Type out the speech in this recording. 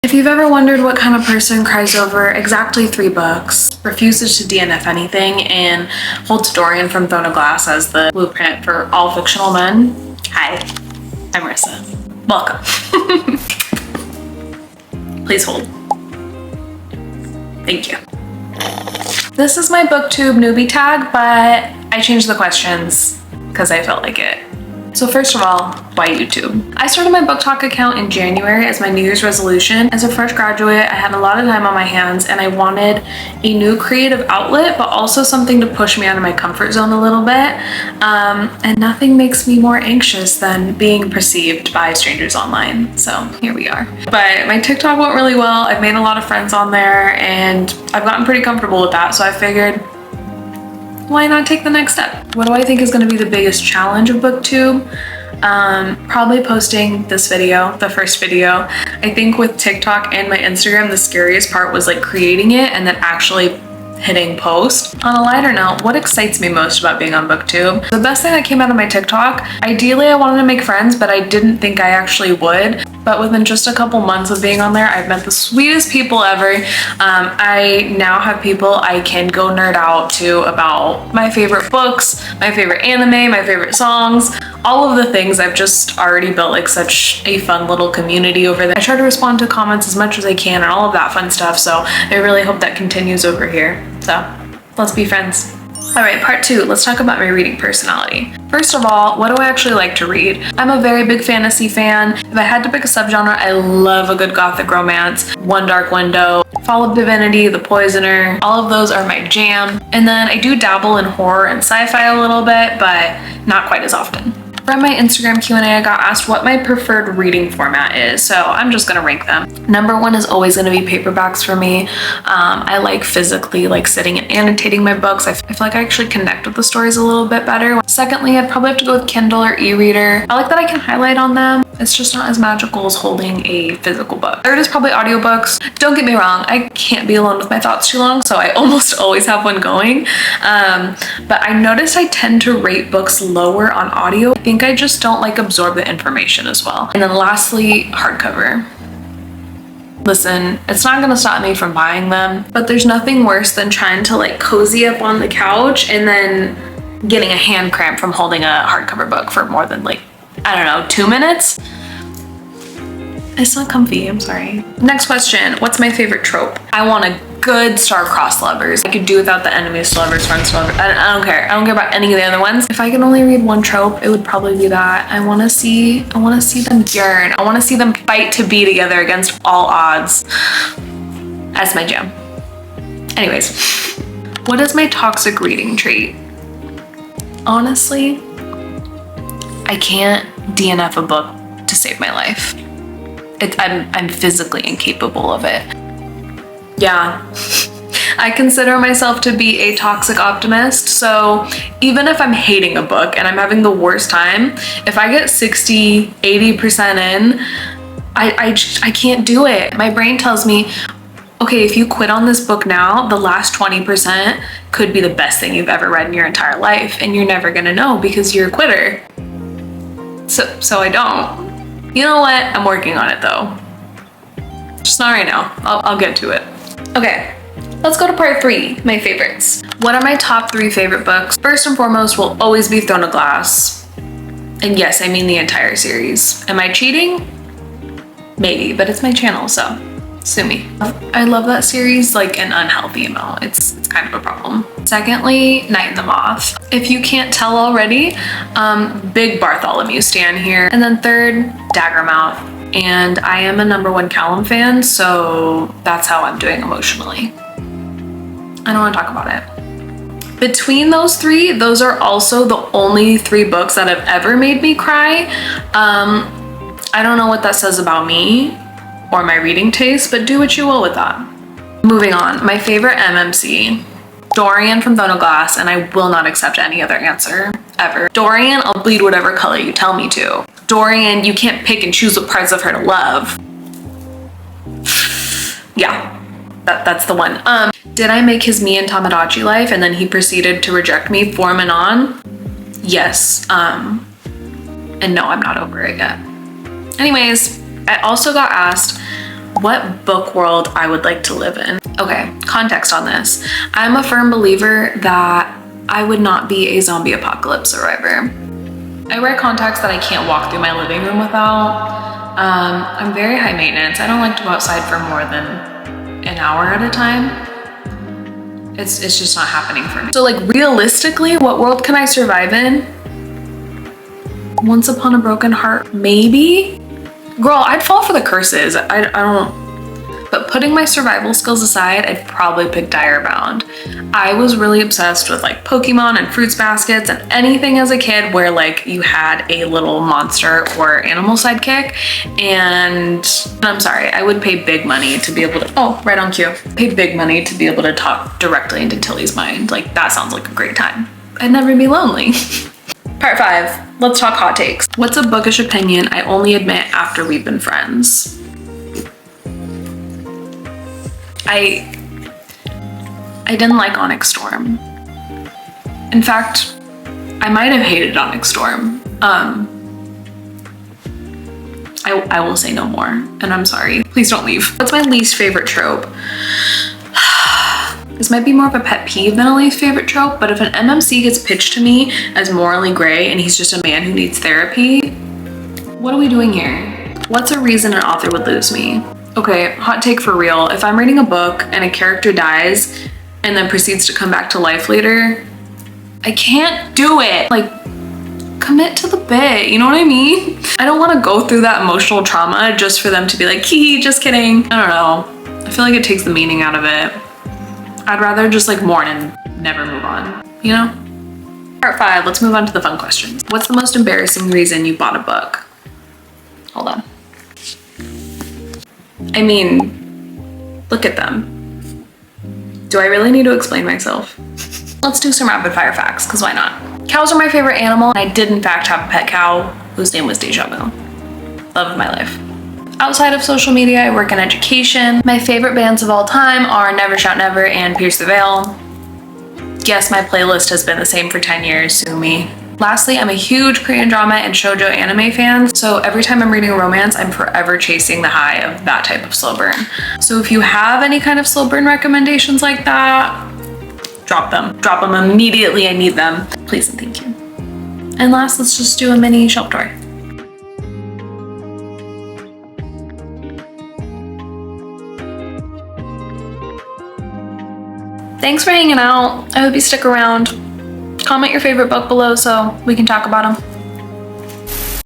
If you've ever wondered what kind of person cries over exactly 3 books, refuses to DNF anything, and holds Dorian from Throne of Glass as the blueprint for all fictional men, hi, I'm Marissa. Welcome. Please hold. Thank you. This is my Booktube Newbie tag, but I changed the questions because I felt like it. So first of all, why YouTube? I started my Book Talk account in January as my New Year's resolution. As a fresh graduate, I had a lot of time on my hands and I wanted a new creative outlet, but also something to push me out of my comfort zone a little bit. And nothing makes me more anxious than being perceived by strangers online. So here we are. But my TikTok went really well. I've made a lot of friends on there and I've gotten pretty comfortable with that. So I figured, why not take the next step? What do I think is going to be the biggest challenge of Booktube? Probably posting this video, the first video. I think with TikTok and my Instagram, the scariest part was like creating it and then actually hitting post. On a lighter note, what excites me most about being on Booktube? The best thing that came out of my TikTok, ideally I wanted to make friends, but I didn't think I actually would. But within just a couple months of being on there, I've met the sweetest people ever. I now have people I can go nerd out to about my favorite books, my favorite anime, my favorite songs, all of the things. I've just already built like such a fun little community over there. I try to respond to comments as much as I can and all of that fun stuff. So I really hope that continues over here. So let's be friends. All right, part 2, let's talk about my reading personality. First of all, what do I actually like to read? I'm a very big fantasy fan. If I had to pick a subgenre, I love a good gothic romance, One Dark Window, Fall of Divinity, The Poisoner, all of those are my jam. And then I do dabble in horror and sci-fi a little bit, but not quite as often. From my Instagram Q&A, I got asked what my preferred reading format is, so I'm just gonna rank them. Number 1 is always gonna be paperbacks for me. I like physically like sitting and annotating my books. I feel like I actually connect with the stories a little bit better. Secondly, I'd probably have to go with Kindle or e-reader. I like that I can highlight on them. It's just not as magical as holding a physical book. Third is probably audiobooks. Don't get me wrong, I can't be alone with my thoughts too long, so I almost always have one going. But I noticed I tend to rate books lower on audio. I think I just don't like absorb the information as well. And then lastly, hardcover. Listen, it's not gonna stop me from buying them, but there's nothing worse than trying to like cozy up on the couch and then getting a hand cramp from holding a hardcover book for more than like, I don't know, 2 minutes. It's not comfy, I'm sorry. Next question, what's my favorite trope? I want a good star-crossed lovers. I could do without the enemies to lovers, friends to lovers. I don't care. I don't care about any of the other ones. If I could only read one trope, it would probably be that. I wanna see them yearn. I wanna see them fight to be together against all odds. That's my jam. Anyways, what is my toxic reading trait? Honestly, I can't DNF a book to save my life. I'm physically incapable of it. Yeah, I consider myself to be a toxic optimist. So even if I'm hating a book and I'm having the worst time, if I get 60, 80% in, I can't do it. My brain tells me, okay, if you quit on this book now, the last 20% could be the best thing you've ever read in your entire life, and you're never gonna know because you're a quitter. So I don't. You know what? I'm working on it though. Just not right now. I'll get to it. Okay, let's go to part 3, my favorites. What are my top 3 favorite books? First and foremost will always be Throne of Glass. And yes, I mean the entire series. Am I cheating? Maybe, but it's my channel, so sue me. I love that series like an unhealthy amount. It's kind of a problem. Secondly, Night and the Moth. If you can't tell already, big Bartholomew stan here. And then third, Daggermouth. And I am a #1 Callum fan, so that's how I'm doing emotionally. I don't want to talk about it. Between those 3, those are also the only 3 books that have ever made me cry. I don't know what that says about me or my reading taste, but do what you will with that. Moving on, my favorite MMC, Dorian from Throne of Glass, and I will not accept any other answer, ever. Dorian, I'll bleed whatever color you tell me to. Dorian, you can't pick and choose what parts of her to love. Yeah, that's the one. Did I make his me and Tamagotchi life and then he proceeded to reject me form and on? Yes, and no, I'm not over it yet. Anyways, I also got asked, What book world I would like to live in. Okay, context on this. I'm a firm believer that I would not be a zombie apocalypse survivor. I wear contacts that I can't walk through my living room without. I'm very high maintenance. I don't like to go outside for more than an hour at a time. It's just not happening for me. So like realistically, what world can I survive in? Once Upon a Broken Heart, maybe? Girl, I'd fall for the curses. I don't, but putting my survival skills aside, I'd probably pick Dire Bound. I was really obsessed with like Pokemon and fruits baskets and anything as a kid where like you had a little monster or animal sidekick. And I'm sorry, I would pay big money to be able to, oh, right on cue. Pay big money to be able to talk directly into Tilly's mind. Like that sounds like a great time. I'd never be lonely. Part 5, let's talk hot takes. What's a bookish opinion I only admit after we've been friends? I didn't like Onyx Storm. In fact, I might have hated Onyx Storm. I will say no more, and I'm sorry. Please don't leave. What's my least favorite trope? This might be more of a pet peeve than a least favorite trope, but if an MMC gets pitched to me as morally gray and he's just a man who needs therapy, what are we doing here? What's a reason an author would lose me? Okay, hot take for real. If I'm reading a book and a character dies and then proceeds to come back to life later, I can't do it. Like, commit to the bit, you know what I mean? I don't want to go through that emotional trauma just for them to be like, hee, just kidding. I don't know. I feel like it takes the meaning out of it. I'd rather just like mourn and never move on, you know? Part 5, let's move on to the fun questions. What's the most embarrassing reason you bought a book? Hold on. I mean, look at them. Do I really need to explain myself? Let's do some rapid fire facts, because why not? Cows are my favorite animal, and I did in fact have a pet cow whose name was Deja Vu. Love of my life. Outside of social media, I work in education. My favorite bands of all time are Never Shout Never and Pierce the Veil. Yes, my playlist has been the same for 10 years, sue me. Lastly, I'm a huge Korean drama and shoujo anime fan, so every time I'm reading a romance, I'm forever chasing the high of that type of slow burn. So if you have any kind of slow burn recommendations like that, drop them. Drop them immediately, I need them. Please and thank you. And last, let's just do a mini shelf tour. Thanks for hanging out. I hope you stick around. Comment your favorite book below so we can talk about them.